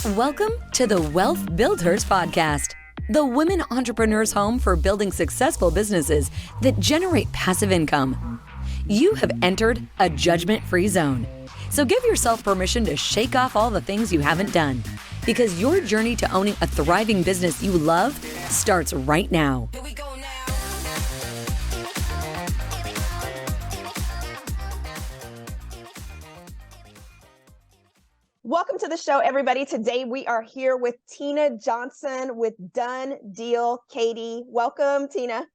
Welcome to the Wealth Builders Podcast, the women entrepreneurs' home for building successful businesses that generate passive income. You have entered a judgment-free zone, so give yourself permission to shake off all the things you haven't done, because your journey to owning a thriving business you love starts right now. Here we go now. Welcome to the show, everybody. Today we are here with Tina Johnson with Done Deal Katy. Welcome, Tina.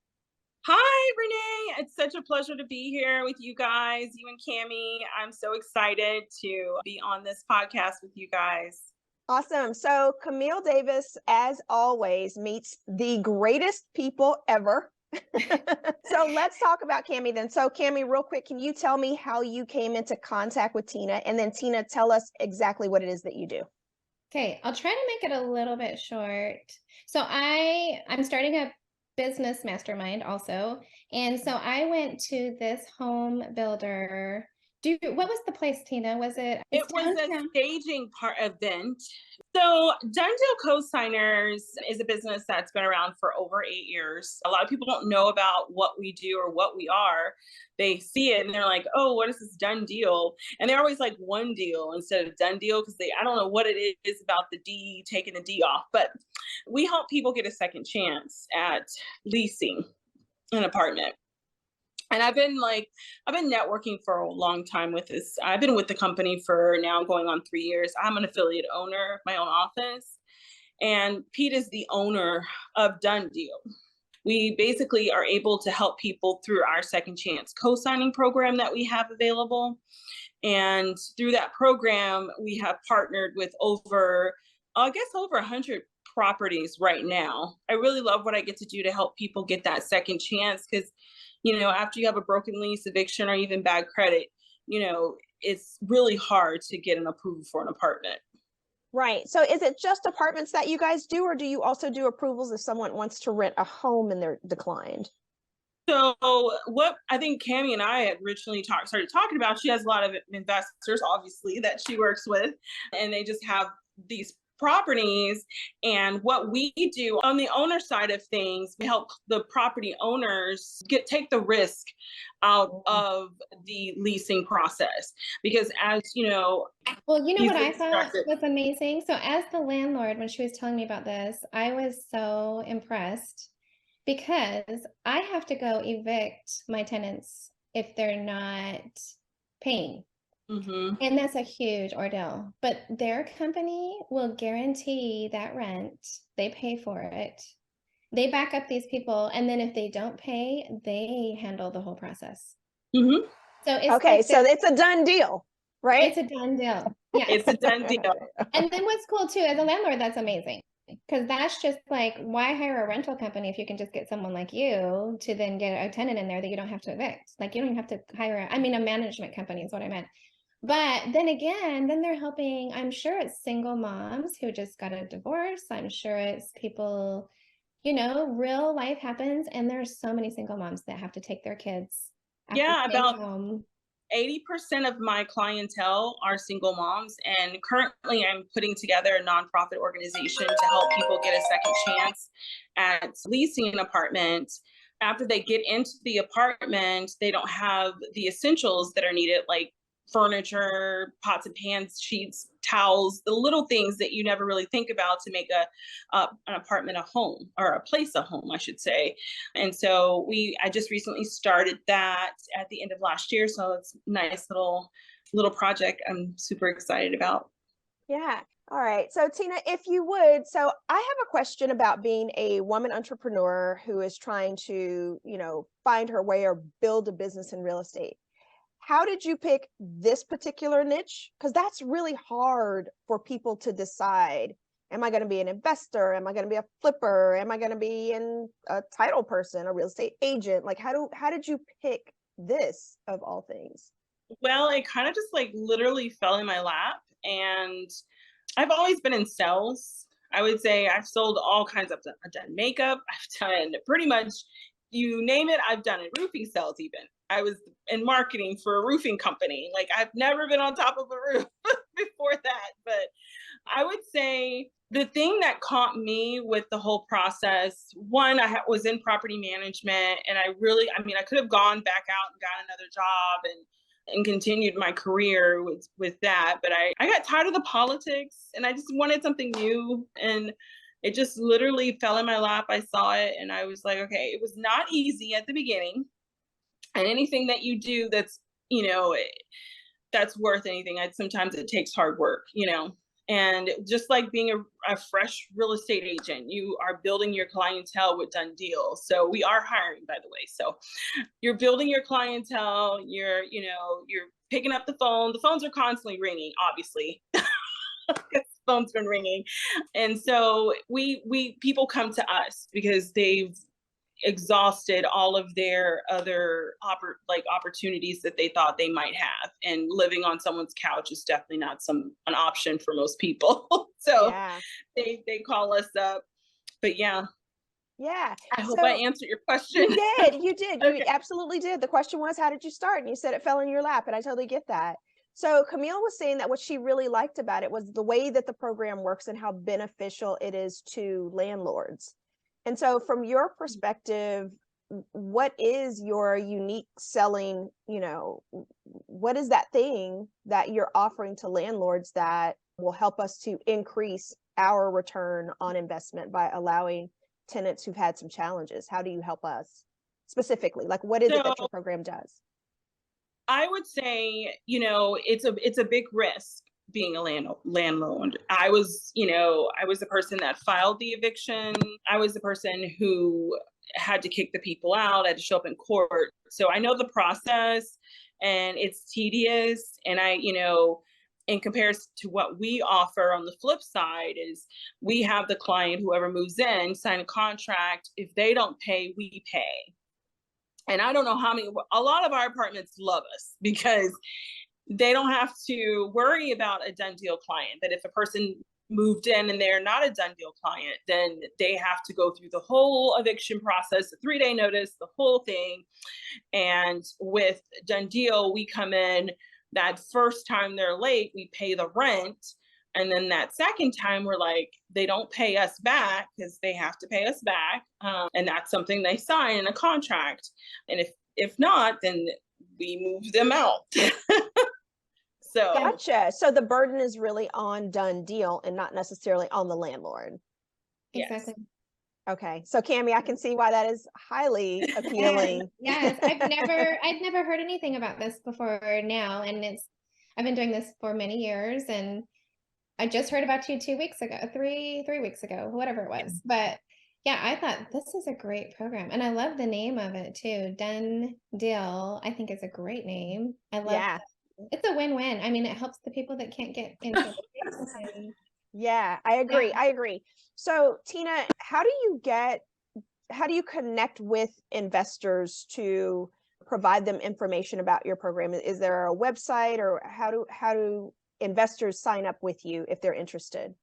Hi, Renee. It's such a pleasure to be here with you guys, you and Camille. I'm so excited to be on this podcast with you guys. Awesome. So Camille Davis, as always, meets the greatest people ever. So let's talk about Camille then. So Camille, real quick, can you tell me how you came into contact with Tina? And then Tina, tell us exactly what it is that you do. Okay, I'll try to make it a little bit short. So I'm starting a business mastermind also. And so I went to this home builder. What was the place, Tina? It was a staging event. So Done Deal Co-Signers is a business that's been around for over 8 years. A lot of people don't know about what we do or what we are. They see it and they're like, oh, what is this done deal? And they're always like one deal instead of done deal because I don't know what it is about the D, taking the D off. But we help people get a second chance at leasing an apartment. And I've been networking for a long time with this. I've been with the company for now going on 3 years. I'm an affiliate owner of my own office. And Pete is the owner of Done Deal. We basically are able to help people through our second chance co-signing program that we have available. And through that program, we have partnered with over 100 properties right now. I really love what I get to do to help people get that second chance because after you have a broken lease, eviction, or even bad credit, it's really hard to get an approval for an apartment. Right. So is it just apartments that you guys do, or do you also do approvals if someone wants to rent a home and they're declined? So what I think Camille and I had originally started talking about, she has a lot of investors, obviously, that she works with, and they just have these properties. And what we do on the owner side of things, we help the property owners take the risk out of the leasing process. Because as you know, what I thought was amazing. So as the landlord, when she was telling me about this, I was so impressed because I have to go evict my tenants if they're not paying. Mm-hmm. And that's a huge ordeal, but their company will guarantee that rent. They pay for it. They back up these people. And then if they don't pay, they handle the whole process. Mm-hmm. So it's okay. So it's a done deal, right? It's a done deal. Yeah. It's a done deal. And then what's cool too, as a landlord, that's amazing. Because that's just like, why hire a rental company if you can just get someone like you to then get a tenant in there that you don't have to evict? Like you don't even have to hire a management company is what I meant. But then again, they're helping, I'm sure it's single moms who just got a divorce. I'm sure it's people, real life happens. And there's so many single moms that have to take their kids. About 80% of my clientele are single moms. And currently I'm putting together a nonprofit organization to help people get a second chance at leasing an apartment. After they get into the apartment, they don't have the essentials that are needed, like furniture, pots and pans, sheets, towels, the little things that you never really think about to make an apartment a home, or a place a home, I should say. And so I just recently started that at the end of last year. So it's a nice little project I'm super excited about. Yeah. All right. So Tina, if you would, so I have a question about being a woman entrepreneur who is trying to, find her way or build a business in real estate. How did you pick this particular niche? Because that's really hard for people to decide. Am I going to be an investor? Am I going to be a flipper? Am I going to be a title person, a real estate agent? Like, how did you pick this of all things? Well, it kind of just literally fell in my lap. And I've always been in sales. I would say I've sold all kinds of, I've done makeup. I've done pretty much, you name it, I've done it. Roofing sales even. I was in marketing for a roofing company. I've never been on top of a roof before that, but I would say say the thing that caught me with the whole process, one, was in property management, and I could have gone back out and got another job and continued my career with that. But I got tired of the politics, and I just wanted something new. And it just literally fell in my lap. I saw it and I was like, okay, it was not easy at the beginning. And anything that you do that's, that's worth anything, sometimes it takes hard work, And just like being a fresh real estate agent, you are building your clientele with Done Deal. So we are hiring, by the way. So you're building your clientele, you're picking up the phone. The phones are constantly ringing, obviously. Phone's been ringing. And so people come to us because they've exhausted all of their other opportunities that they thought they might have, and living on someone's couch is definitely not an option for most people. So yeah. they call us up. But yeah I hope I answered your question. You did Okay. You absolutely did. The question was, how did you start? And you said it fell in your lap, and I totally get that. So Camille was saying that what she really liked about it was the way that the program works and how beneficial it is to landlords. And so from your perspective, what is your unique selling, what is that thing that you're offering to landlords that will help us to increase our return on investment by allowing tenants who've had some challenges? How do you help us specifically? Like, what is it that your program does? I would say, it's a big risk being a landlord. I was the person that filed the eviction. I was the person who had to kick the people out. I had to show up in court. So I know the process, and it's tedious. And in comparison to what we offer on the flip side is we have the client, whoever moves in, sign a contract. If they don't pay, we pay. And I don't know a lot of our apartments love us because they don't have to worry about a done deal client. That if a person moved in and they're not a done deal client, then they have to go through the whole eviction process, the 3-day notice, the whole thing. And with Done Deal, we come in that first time they're late, we pay the rent. And then that second time, we're like, they don't pay us back because they have to pay us back. And that's something they sign in a contract. And if not, then we move them out. So Gotcha. So the burden is really on Done Deal and not necessarily on the landlord. Exactly. Yes. Okay. So Camille, I can see why that is highly appealing. Yes. I'd never heard anything about this before now. And I've been doing this for many years, and I just heard about you 2 weeks ago, three weeks ago, whatever it was. But yeah, I thought this is a great program. And I love the name of it too. Done Deal, I think, is a great name. I love that. It's a win-win. I mean, it helps the people that can't get into the Yeah, I agree. I agree. So Tina, how do you connect with investors to provide them information about your program? Is there a website, or how do investors sign up with you if they're interested?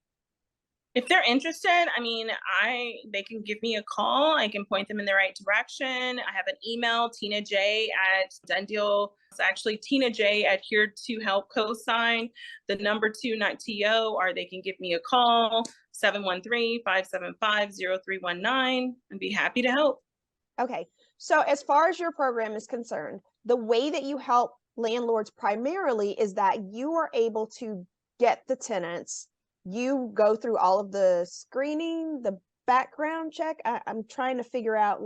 If they're interested, they can give me a call. I can point them in the right direction. I have an email, Tina J at Done Deal. It's actually Tina J at Here to Help cosign, the number 2, not TO, or they can give me a call, 713-575-0319. I'd be happy to help. Okay. So as far as your program is concerned, the way that you help landlords primarily is that you are able to get the tenants. You go through all of the screening, the background check. I'm trying to figure out,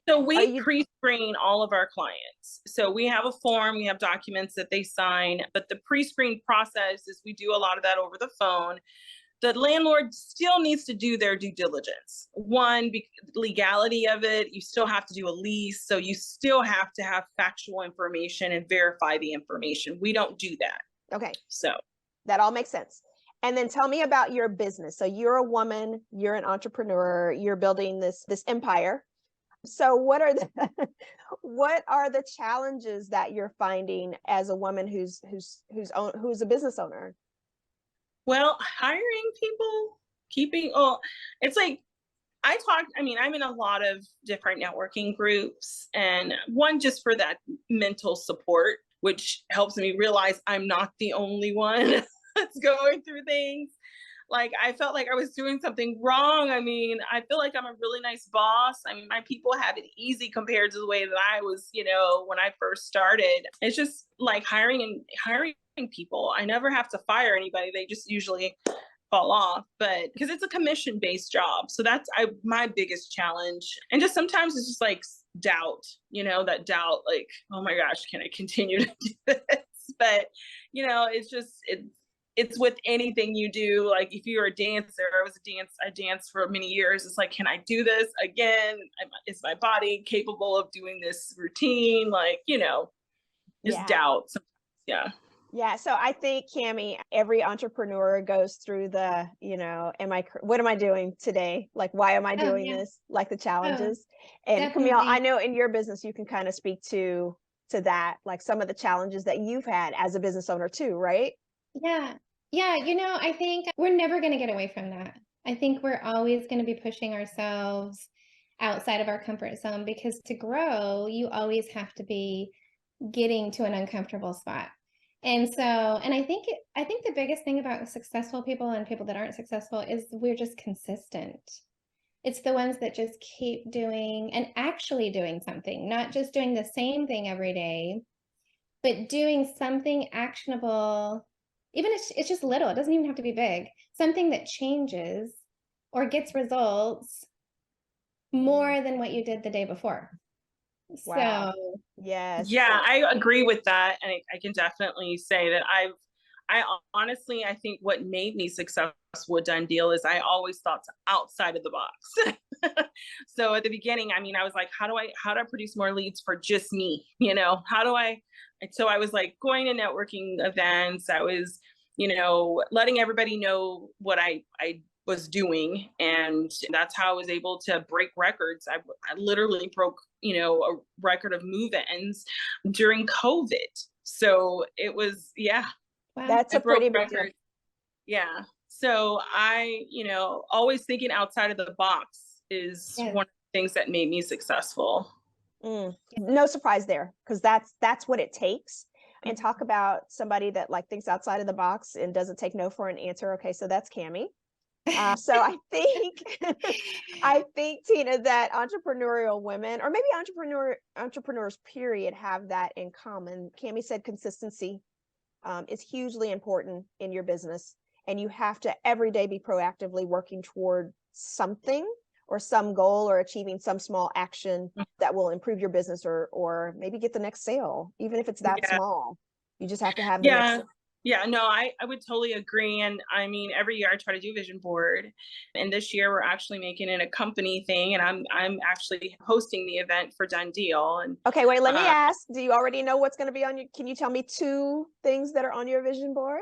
so we pre-screen all of our clients. So we have a form, we have documents that they sign, but the pre-screen process is we do a lot of that over the phone. The landlord still needs to do their due diligence. One, legality of it, you still have to do a lease. So you still have to have factual information and verify the information. We don't do that. Okay. So that all makes sense. And then tell me about your business. So you're a woman, you're an entrepreneur, you're building this empire. So what are the challenges that you're finding as a woman who's a business owner? Well, hiring people, it's like I'm in a lot of different networking groups, and one just for that mental support, which helps me realize I'm not the only one that's going through things. Like, I felt like I was doing something wrong. I mean, I feel like I'm a really nice boss. I mean, my people have it easy compared to the way that I was, when I first started. It's just like hiring people. I never have to fire anybody. They just usually fall off, but because it's a commission based job. So that's my biggest challenge. And just sometimes it's just like doubt, that doubt, like, oh my gosh, can I continue to do this? But, it's with anything you do. Like if you're a dancer, I danced for many years. It's like, can I do this again? Is my body capable of doing this routine? Like, just doubt sometimes. Yeah. Yeah. So I think, Camille, every entrepreneur goes through the, what am I doing today? Like, why am I doing this? Like the challenges. And definitely. Camille, I know in your business, you can kind of speak to that, like some of the challenges that you've had as a business owner too, right? Yeah. Yeah. I think we're never going to get away from that. I think we're always going to be pushing ourselves outside of our comfort zone, because to grow, you always have to be getting to an uncomfortable spot. And I think the biggest thing about successful people and people that aren't successful is we're just consistent. It's the ones that just keep doing and actually doing something, not just doing the same thing every day, but doing something actionable. Even if it's just little, it doesn't even have to be big, something that changes or gets results more than what you did the day before. Wow. So yes. Yeah, I agree with that. And I can definitely say that I honestly, I think what made me successful with Done Deal is I always thought outside of the box. So at the beginning, I mean, I was like, how do I produce more leads for just me? So I was like going to networking events. I was, letting everybody know what I was doing. And that's how I was able to break records. I literally broke, a record of move-ins during COVID. So it was, yeah. wow. That's a pretty big deal. Yeah. So always thinking outside of the box is one of the things that made me successful. No surprise there, because that's what it takes. And talk about somebody that like thinks outside of the box and doesn't take no for an answer. Okay, so that's Camille. So I think Tina, that entrepreneurial women, or maybe entrepreneurs period, have that in common. Camille said consistency is hugely important in your business, and you have to every day be proactively working toward something or some goal, or achieving some small action that will improve your business, or maybe get the next sale, even if it's that small. You just have to have the next sale. Yeah, no, I would totally agree. And I mean, every year I try to do vision board, and this year we're actually making it a company thing, and I'm actually hosting the event for Done Deal. And okay, wait, let me ask, do you already know what's going to be on your, can you tell me 2 things that are on your vision board?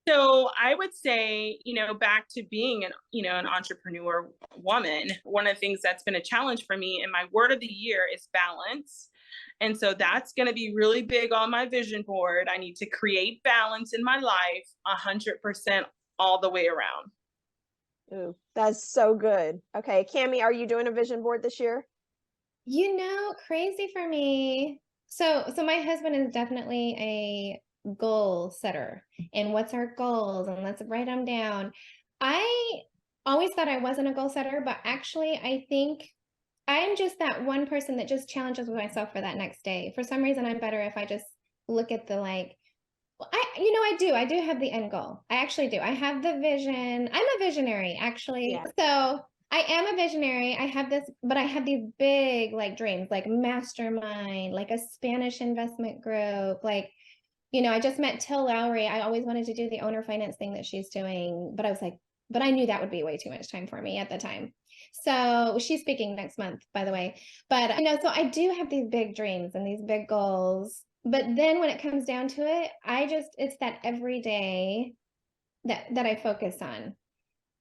So I would say, back to being an entrepreneur woman, one of the things that's been a challenge for me, and my word of the year is balance. And so that's going to be really big on my vision board. I need to create balance in my life 100% all the way around. Ooh, that's so good. Okay, Camille, are you doing a vision board this year? Crazy for me. So my husband is definitely a goal setter, and what's our goals, and let's write them down. I always thought I wasn't a goal setter, but actually I think I'm just that one person that just challenges myself for that next day. For some reason, I'm better if I just look at the I do have the end goal. I actually do. I have the vision. I'm a visionary, actually. Yeah. So I am a visionary. I have these big dreams, like mastermind, like a Spanish investment group, I just met Till Lowry. I always wanted to do the owner finance thing that she's doing, but I was like, but I knew that would be way too much time for me at the time. So she's speaking next month, by the way. But, so I do have these big dreams and these big goals. But then when it comes down to it, it's that every day that I focus on.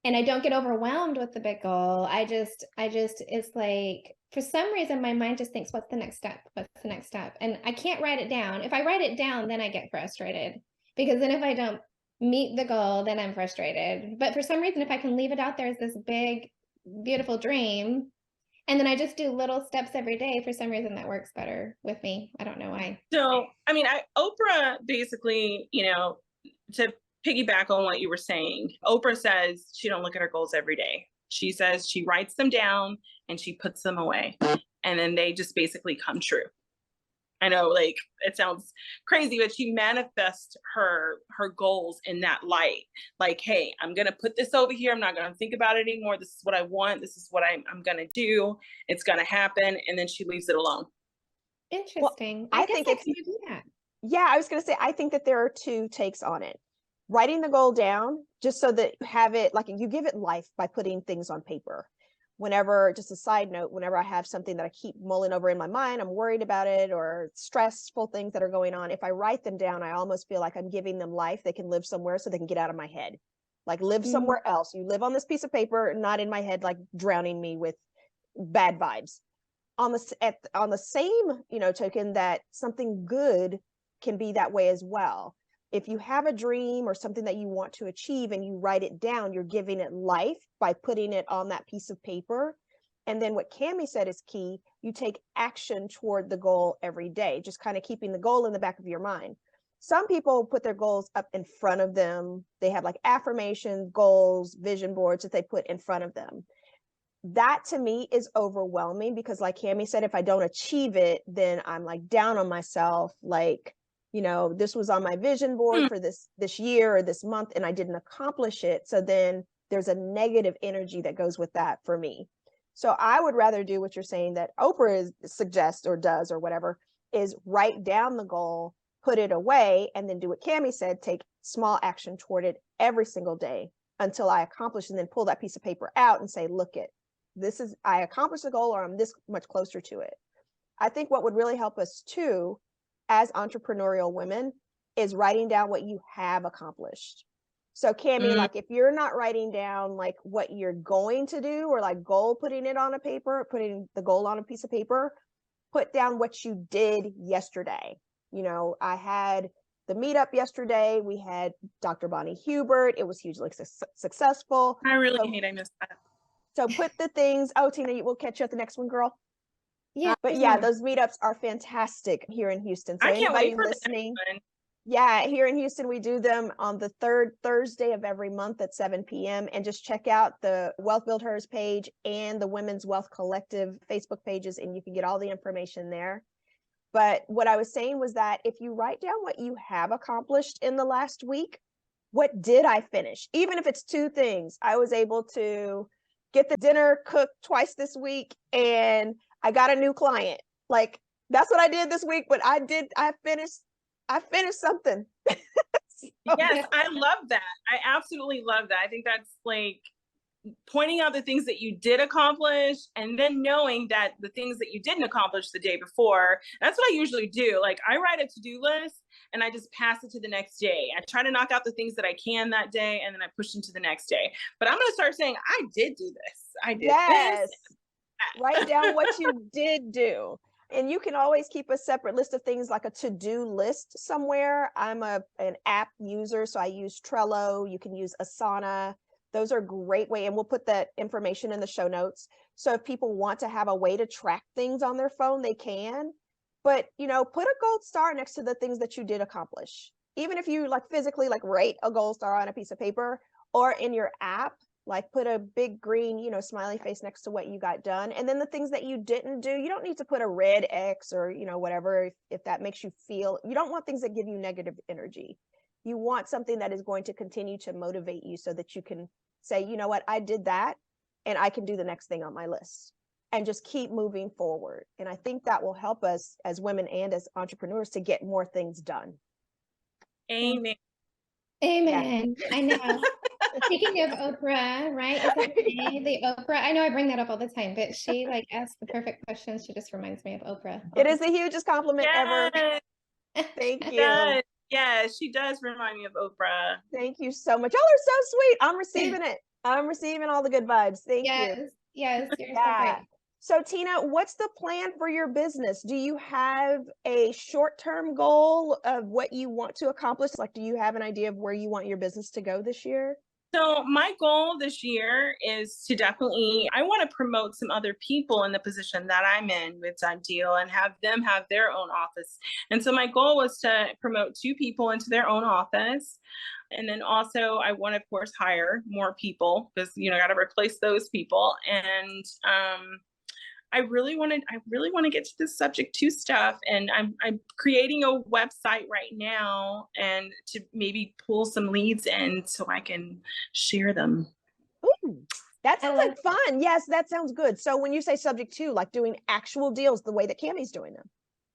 And I don't get overwhelmed with the big goal. It's like, for some reason, my mind just thinks, what's the next step? What's the next step? And I can't write it down. If I write it down, then I get frustrated, because then if I don't meet the goal, then I'm frustrated. But for some reason, if I can leave it out there as this big, beautiful dream, and then I just do little steps every day, for some reason that works better with me. I don't know why. So, I mean, Oprah basically, to piggyback on what you were saying. Oprah says she don't look at her goals every day. She says she writes them down and she puts them away, and then they just basically come true. I know, like, it sounds crazy, but she manifests her goals in that light. Like, hey, I'm going to put this over here. I'm not going to think about it anymore. This is what I want. This is what I'm going to do. It's going to happen. And then she leaves it alone. Interesting. Well, I think I can do that. Yeah, I was going to say, I think that there are two takes on it. Writing the goal down, just so that you have it, like you give it life by putting things on paper. Whenever, just a side note, whenever I have something that I keep mulling over in my mind, I'm worried about it, or stressful things that are going on, if I write them down, I almost feel like I'm giving them life. They can live somewhere so they can get out of my head. Like, live somewhere else. You live on this piece of paper, not in my head, like drowning me with bad vibes. On the same, token, that something good can be that way as well. If you have a dream or something that you want to achieve and you write it down, you're giving it life by putting it on that piece of paper. And then what Camille said is key. You take action toward the goal every day, just kind of keeping the goal in the back of your mind. Some people put their goals up in front of them. They have like affirmations, goals, vision boards that they put in front of them. That to me is overwhelming, because like Camille said, if I don't achieve it, then I'm like down on myself. Like, this was on my vision board for this year or this month, and I didn't accomplish it. So then there's a negative energy that goes with that for me. So I would rather do what you're saying that Oprah suggests or does or whatever, is write down the goal, put it away, and then do what Camille said, take small action toward it every single day until I accomplish, and then pull that piece of paper out and say, look it, I accomplished the goal, or I'm this much closer to it. I think what would really help us too, as entrepreneurial women, is writing down what you have accomplished. So Camille, like, if you're not writing down like what you're going to do, or like putting it on a paper, putting the goal on a piece of paper, put down what you did yesterday. I had the meetup yesterday. We had Dr. Bonnie Hubert. It was hugely successful. I missed that. So put the things, Tina, we'll catch you at the next one, girl. Yeah. But yeah, those meetups are fantastic here in Houston. So I can't wait anybody for listening, yeah, here in Houston, we do them on the third Thursday of every month at 7 p.m. And just check out the Wealth Build Hers page and the Women's Wealth Collective Facebook pages, and you can get all the information there. But what I was saying was that if you write down what you have accomplished in the last week, what did I finish? Even if it's two things, I was able to get the dinner cooked twice this week, and I got a new client. Like, that's what I did this week, but I finished something. Yes, I love that. I absolutely love that. I think that's like pointing out the things that you did accomplish, and then knowing that the things that you didn't accomplish the day before, that's what I usually do. Like, I write a to-do list and I just pass it to the next day. I try to knock out the things that I can that day, and then I push into the next day. But I'm going to start saying, I did do this. I did this. Write down what you did do. And you can always keep a separate list of things, like a to-do list somewhere. I'm an app user, so I use Trello. You can use Asana. Those are a great way, and we'll put that information in the show notes. So if people want to have a way to track things on their phone, they can. But, put a gold star next to the things that you did accomplish. Even if you like physically write a gold star on a piece of paper, or in your app, like put a big green, smiley face next to what you got done. And then the things that you didn't do, you don't need to put a red X or, whatever, if that makes you feel, you don't want things that give you negative energy. You want something that is going to continue to motivate you, so that you can say, you know what, I did that, and I can do the next thing on my list, and just keep moving forward. And I think that will help us as women and as entrepreneurs to get more things done. Amen. Amen. Yeah. I know. Speaking of Oprah, right? Is that the Oprah? I know I bring that up all the time, but she asks the perfect questions. She just reminds me of Oprah. It is the hugest compliment ever. Thank you. Yes, she does remind me of Oprah. Thank you so much. Y'all are so sweet. I'm receiving it. I'm receiving all the good vibes. Thank you. Yes, you're so great. So Tina, what's the plan for your business? Do you have a short-term goal of what you want to accomplish? Like, do you have an idea of where you want your business to go this year? So my goal this year is to I want to promote some other people in the position that I'm in with Done Deal, and have them have their own office. And so my goal was to promote 2 people into their own office. And then also I want to, of course, hire more people because, I got to replace those people. And I really want to get to this subject to stuff. And I'm creating a website right now and to maybe pull some leads in so I can share them. Ooh, that sounds like fun. Yes, that sounds good. So when you say subject to, like doing actual deals the way that Cammie's doing them.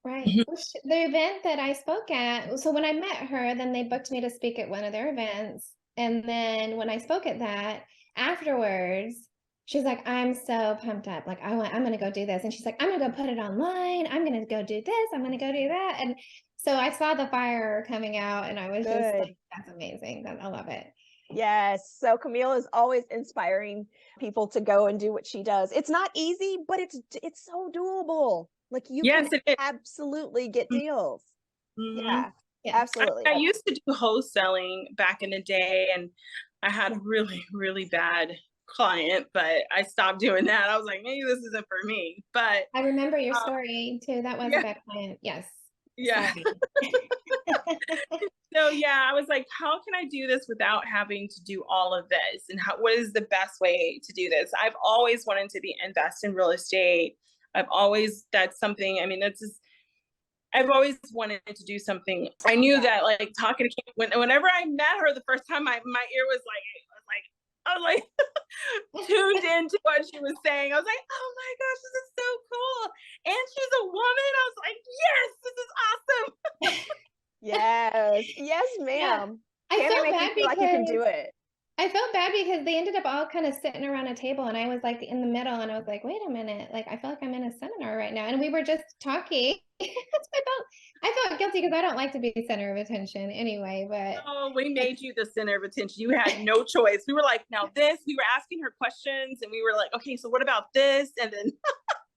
Right. The event that I spoke at, so when I met her, then they booked me to speak at one of their events. And then when I spoke at that, afterwards, she's like, I'm so pumped up. Like, I'm going to go do this. And she's like, I'm going to go put it online. I'm going to go do this. I'm going to go do that. And so I saw the fire coming out and I was just like, that's amazing. I love it. Yes. So Camille is always inspiring people to go and do what she does. It's not easy, but it's so doable. Like you can absolutely get deals. Yeah, absolutely. I used to do wholesaling back in the day, and I had a really, really bad client, but I stopped doing that. I was like, maybe this isn't for me. But I remember your story too. That was a bad client. Yes. Yeah. So I was like, how can I do this without having to do all of this? And what is the best way to do this? I've always wanted to invest in real estate. That's something, I've always wanted to do something. I knew that like talking to Camille, whenever I met her the first time, my ear was like tuned into what she was saying. I was like, oh my gosh, this is so cool. And she's a woman. I was like, yes, this is awesome. Yes, ma'am. I felt bad you feel like you can do it. I felt bad because they ended up all kind of sitting around a table and I was like in the middle and I was like, wait a minute, like I feel like I'm in a seminar right now. And we were just talking. I felt guilty because I don't like to be the center of attention anyway, but we made you the center of attention. You had no choice. We were like, now this, we were asking her questions and we were like, okay, so what about this? And then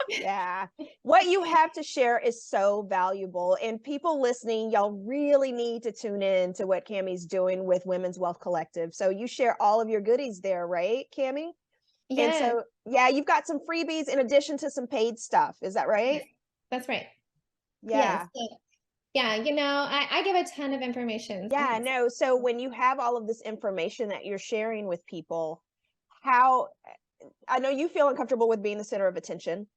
yeah, what you have to share is so valuable, and people listening, y'all really need to tune in to what Cammie's doing with Women's Wealth Collective. So you share all of your goodies there, right, Cammie? Yeah. And so you've got some freebies in addition to some paid stuff. Is that right? That's right. Yeah. Yes. I give a ton of information. Yeah, no. So when you have all of this information that you're sharing with people, I know you feel uncomfortable with being the center of attention,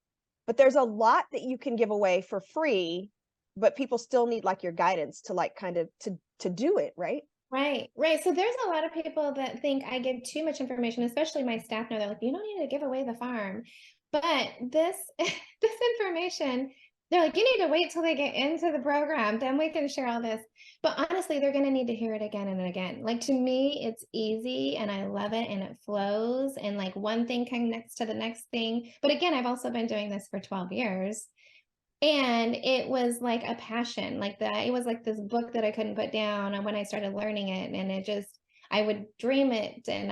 but there's a lot that you can give away for free, but people still need like your guidance to like kind of to do it, right? Right. So there's a lot of people that think I give too much information, especially my staff know. They're like, you don't need to give away the farm. But this information, they're like, you need to wait till they get into the program, then we can share all this. But honestly, they're going to need to hear it again and again. Like to me, it's easy and I love it and it flows and like one thing connects to the next thing. But again, I've also been doing this for 12 years. And it was like a passion like that. It was like this book that I couldn't put down when I started learning it. And I would dream it and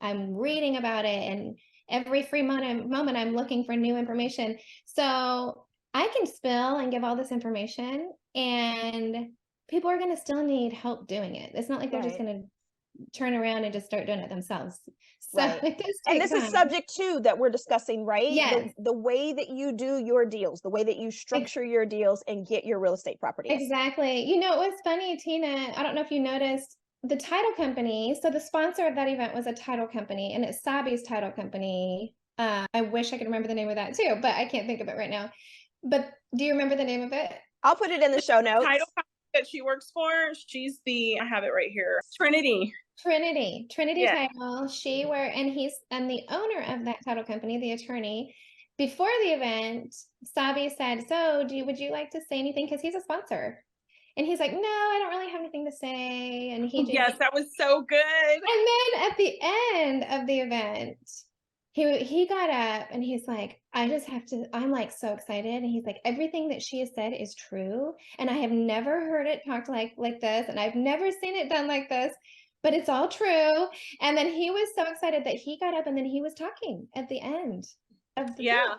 I'm reading about it. And every free moment I'm looking for new information. So I can spill and give all this information and people are going to still need help doing it. It's not like they're just going to turn around and just start doing it themselves. So it does take and this time. is subject to that we're discussing, right? Yes. The way that you do your deals, the way that you structure your deals and get your real estate properties. Exactly. It was funny, Tina. I don't know if you noticed the title company. So the sponsor of that event was a title company and it's Sabi's title company. I wish I could remember the name of that too, but I can't think of it right now. But do you remember the name of it? I'll put it in the show notes. Title company that she works for, I have it right here. Trinity Title. And the owner of that title company, the attorney, before the event, Sabi said, so would you like to say anything? Because he's a sponsor. And he's like, no, I don't really have anything to say. And yes, that was so good. And then at the end of the event, he got up and he's like, I'm like so excited. And he's like, everything that she has said is true. And I have never heard it talked like this. And I've never seen it done like this, but it's all true. And then he was so excited that he got up and then he was talking at the end of the Yeah.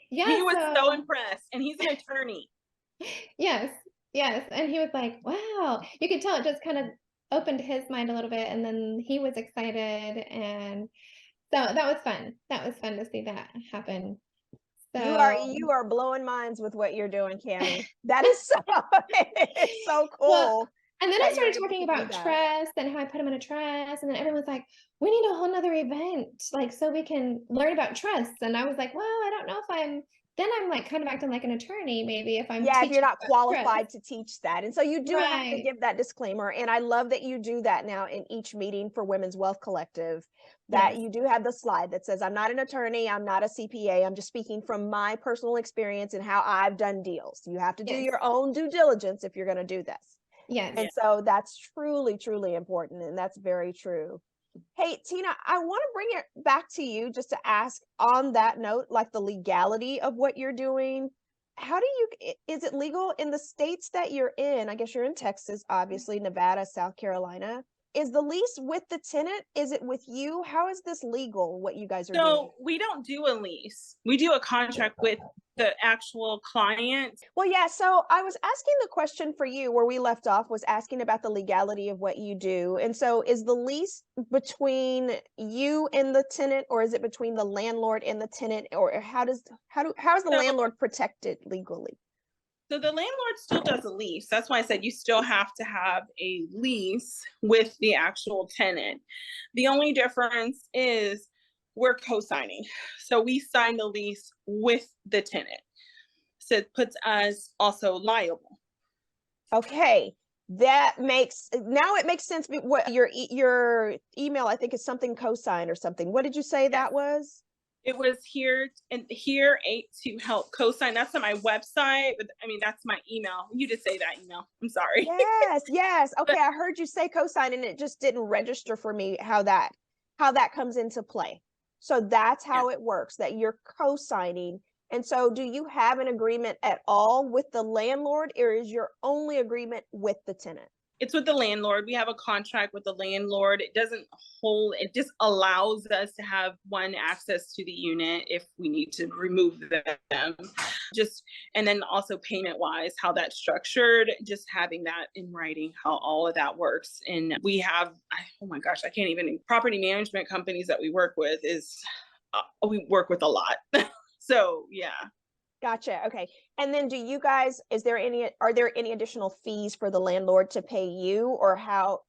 He was so impressed. And he's an attorney. Yes. And he was like, wow. You could tell it just kind of opened his mind a little bit. And then he was excited. And so that was fun. That was fun to see that happen. So you are blowing minds with what you're doing, Cammie. That is so it's so cool. And then I that you're started able talking to do about that. trust and how I put them in a trust. And then everyone's like, we need a whole nother event, like, so we can learn about trust. And I was like, well, I don't know if then I'm like kind of acting like an attorney, maybe, if I'm Yeah, if you're teaching not about trust. qualified to teach that. And so you do have to Right. give that disclaimer. And I love that you do that now in each meeting for Women's Wealth Collective, that Yes. you do have the slide that says, I'm not an attorney, I'm not a CPA, I'm just speaking from my personal experience and how I've done deals. You have to do Yes. your own due diligence if you're going to do this. Yes. And so that's truly, truly important. And that's very true. Hey, Tina, I want to bring it back to you just to ask on that note, like the legality of what you're doing. How do you, is it legal in the states that you're in? I guess you're in Texas, obviously, Nevada, South Carolina. Is the lease with the tenant? Is it with you? How is this legal, what you guys are doing? So we don't do a lease. We do a contract with the actual client. Well, yeah. So I was asking the question for you where we left off was asking about the legality of what you do. And so is the lease between you and the tenant, or is it between the landlord and the tenant? Or how is the landlord protected legally? So the landlord still does a lease. That's why I said you still have to have a lease with the actual tenant. The only difference is we're co-signing. So we sign the lease with the tenant. So it puts us also liable. Okay. Now it makes sense. What your email, I think, is something cosign or something. What did you say that was? It was here to help co-sign. That's on my website, but I mean, that's my email. You just say that email. I'm sorry. Yes. Okay, I heard you say cosign and it just didn't register for me how that comes into play. So that's how it works, that you're co-signing. And so do you have an agreement at all with the landlord, or is your only agreement with the tenant? It's with the landlord. We have a contract with the landlord. It just allows us to have one access to the unit if we need to remove them. And then also payment wise, how that's structured, just having that in writing, how all of that works. And we have, oh my gosh, I can't even, property management companies that we work with we work with a lot. So yeah. Gotcha. Okay. And then are there any additional fees for the landlord to pay you, or how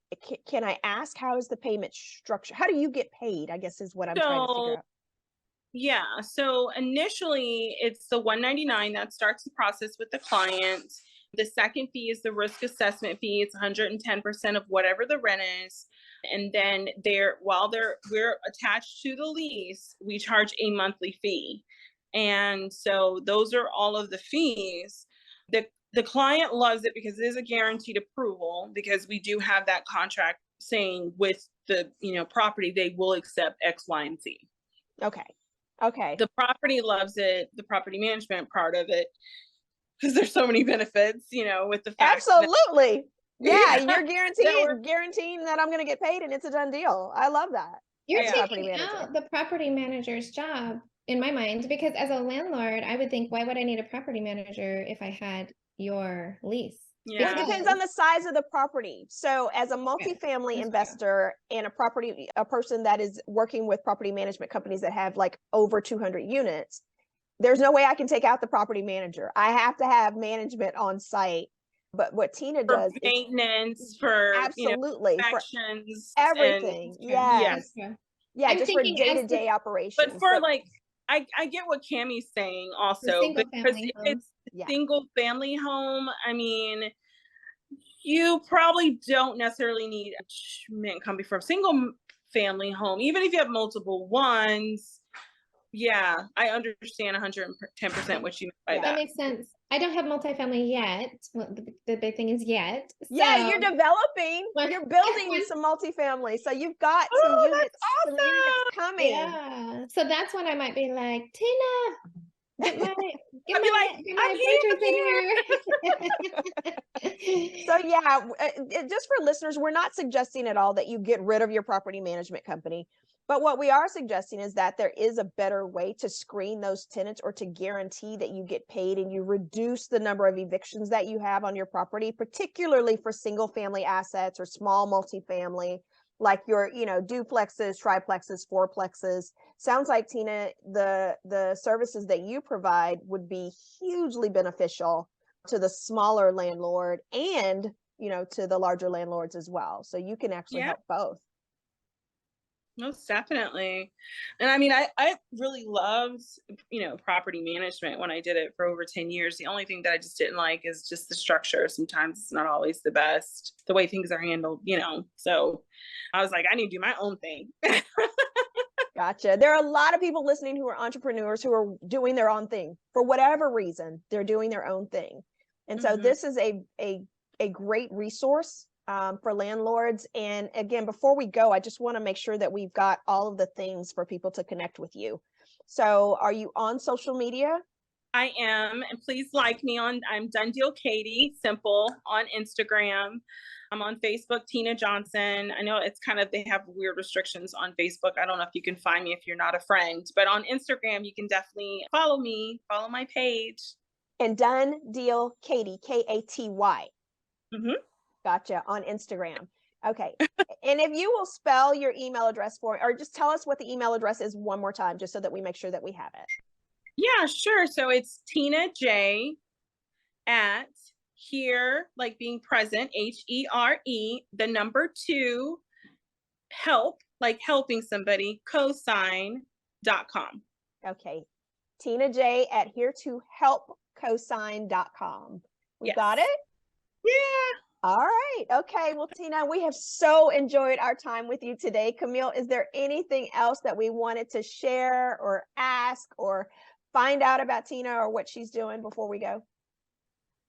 can I ask, how is the payment structure? How do you get paid, I guess is what I'm trying to figure out. Yeah. So initially it's the $199 that starts the process with the client. The second fee is the risk assessment fee. It's 110% of whatever the rent is. And then we're attached to the lease, we charge a monthly fee. And so those are all of the fees. The client loves it because it is a guaranteed approval, because we do have that contract saying with the property they will accept X, Y, and Z. Okay. The property loves it, the property management part of it, because there's so many benefits, with the fact absolutely that, you're guaranteeing that I'm going to get paid and it's a done deal. I love that. You're taking out the property manager's job in my mind, because as a landlord, I would think, why would I need a property manager if I had your lease? Well, it depends on the size of the property. So as a multifamily investor and a person that is working with property management companies that have like over 200 units, there's no way I can take out the property manager. I have to have management on site. But what Tina does for maintenance, for absolutely inspections, for everything. Yes. Yeah, just for day-to-day operations. But for I get what Cammie's saying also, because if it's single family home, I mean, you probably don't necessarily need a management company for a single family home, even if you have multiple ones. Yeah, I understand 110% what you mean by that. That makes sense. I don't have multifamily yet. Well, the big thing is yet. So. Yeah, you're developing. You're building some multifamily. So you've got some units, awesome. some units coming. Yeah. So that's when I might be like, Tina, get my So yeah, just for listeners, we're not suggesting at all that you get rid of your property management company. But what we are suggesting is that there is a better way to screen those tenants, or to guarantee that you get paid and you reduce the number of evictions that you have on your property, particularly for single family assets or small multifamily, like your, duplexes, triplexes, fourplexes. Sounds like, Tina, the services that you provide would be hugely beneficial to the smaller landlord and to the larger landlords as well. So you can actually help both. Most definitely. And I mean, I really loved, property management when I did it for over 10 years. The only thing that I just didn't like is just the structure. Sometimes it's not always the best, the way things are handled, So I was like, I need to do my own thing. Gotcha. There are a lot of people listening who are entrepreneurs who are doing their own thing. For whatever reason, they're doing their own thing. And so this is a great resource for landlords. And again, before we go, I just want to make sure that we've got all of the things for people to connect with you. So are you on social media? I am. And please like me I'm Done Deal Katy, simple, on Instagram. I'm on Facebook, Tina Johnson. I know it's they have weird restrictions on Facebook. I don't know if you can find me if you're not a friend, but on Instagram, you can definitely follow me, follow my page. And Done Deal Katy, Katy. Gotcha, on Instagram. Okay. And if you will spell your email address or just tell us what the email address is one more time, just so that we make sure that we have it. Yeah, sure. So it's Tina J at here, like being present, HERE, the number 2, help, like helping somebody, cosign.com. Okay. Tina J at here to help cosign.com. We got it? Yeah. All right. Okay. Well, Tina, we have so enjoyed our time with you today. Camille, is there anything else that we wanted to share or ask or find out about Tina or what she's doing before we go?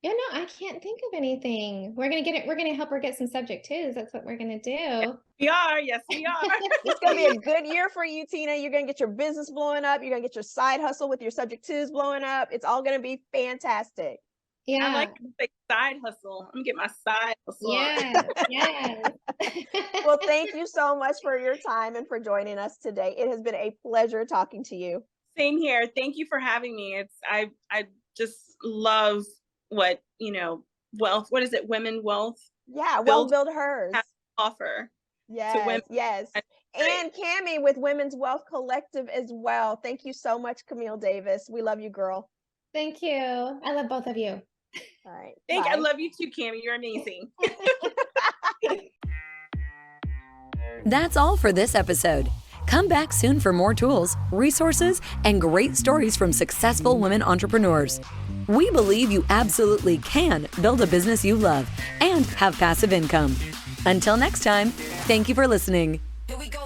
Yeah, no, I can't think of anything. We're going to help her get some subject twos. That's what we're going to do. We are. Yes, we are. It's going to be a good year for you, Tina. You're going to get your business blowing up. You're going to get your side hustle with your subject twos blowing up. It's all going to be fantastic. Yeah. I like to say side hustle. I'm going to get my side hustle. Yes. Well, thank you so much for your time and for joining us today. It has been a pleasure talking to you. Same here. Thank you for having me. I just love what, wealth, what is it? Women wealth? Yeah. Wealth Build Hers. Offer. Yes. Yes. And Camille with Women's Wealth Collective as well. Thank you so much, Camille Davis. We love you, girl. Thank you. I love both of you. All right. I love you too, Camille. You're amazing. That's all for this episode. Come back soon for more tools, resources, and great stories from successful women entrepreneurs. We believe you absolutely can build a business you love and have passive income. Until next time, thank you for listening. Here we go.